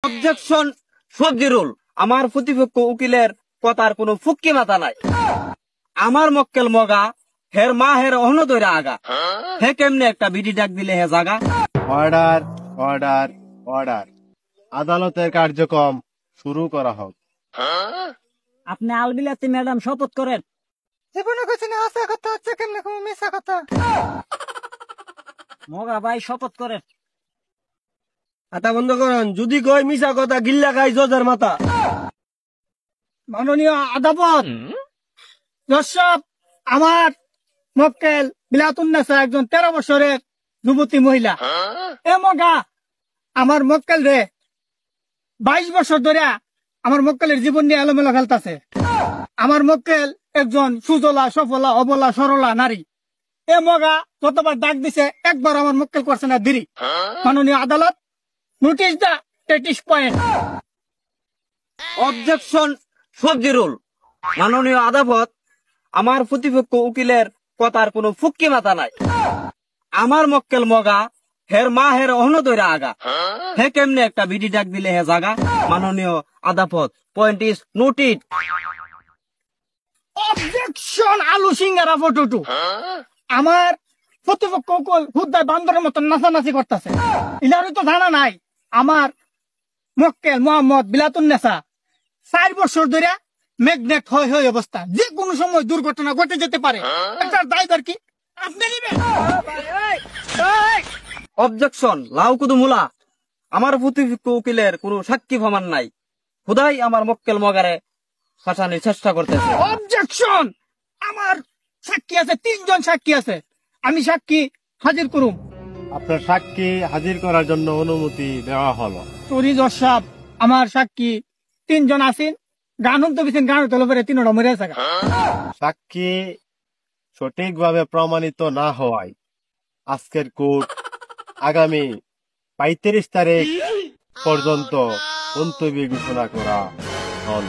Objection সবজিরুল। আমার প্রতিপক্ষ উকিলের কথার কোনো ফুক্কি মাথা নাই। আমার মক্কেল মগা, হের মা হের অহন দইরা আগা, হে কেমনে একটা বিডি ডাক দিলে হে জাগা। Order, order, order. আদালতের কার্যক্রম শুরু করা হোক। আপনি আলবিলাতি ম্যাডাম শপথ করেন। জীবনে কিছু না আসা কথা হচ্ছে কেমনে কোনো মিশা কথা। মগা ভাই শপথ করেন। আতা বন্ধ করেন, যদি কই মিছা কথা গিল্লা খাই জজের মাথা। মাননীয় আদালত, দর্শক, আমার মক্কেল বিলাতুন্নেসা একজন 13 বছরের যুবতী মহিলা। এ মগা আমার মক্কেল রে 22 বছর ধরে আমার মক্কেলের জীবন নিয়ে এলোমেলো খেলতেছে। আমার মক্কেল একজন সুজলা সফলা অবলা সরলা নারী। এ মগা যতবার ডাক দিছে একবার আমার মক্কেল করছে না দেরি। মাননীয় আদালত, নোটিশ দা 33 পয়েন্ট। অবজেকশন সবজিরুল। মাননীয় আদালত, আমার প্রতিপক্ষ উকিলের কথার কোনো ফুক্কি মাথা নাই। আমার মক্কেল মগা, হের মা হের অহন দইরা আগা, হে কেমনে একটা বিডি ডাক দিলে হে জাগা। মাননীয় আদালত, পয়েন্ট ইজ নোটেড। অবজেকশন আলু সিঙ্গারা ফটোটু। আমার প্রতিপক্ষ উকিল হুদ্দায় বান্দরের মতন নাচানাচি করতেছে। ইনারও তো জানা নাই আমার মক্কেল মোহাম্মদ বিলাতুন্নেসা 4 বছর ধরে ম্যাগনেট হয়ে অবস্থা, যে কোনো সময় দুর্ঘটনা ঘটে যেতে পারে। এটার দায়দার কি আপনি নেবেন? অবজেকশন লাউকুদু মুলা। আমার প্রতিপক্ষ উকিলের কোনো সাক্ষী প্রমাণ নাই। খুদাই আমার মক্কেল মগারে ফাঁসানোর চেষ্টা করতেছে। অবজেকশন, আমার সাক্ষী আছে, 3 জন সাক্ষী আছে। আমি সাক্ষী হাজির করুম। আপনার সাক্ষী হাজির করার জন্য অনুমতি দেওয়া হলো। সরি জজ সাহেব, আমার সাক্ষী 3 জন আছেন। গান তো বিছেন, গান তোলে পরে 3টা মরে আছে। সাক্ষী সঠিকভাবে প্রমাণিত না হওয়ায় আজকের কোর্ট আগামী 35 তারিখ পর্যন্ত মুলতবি ঘোষণা করা হল।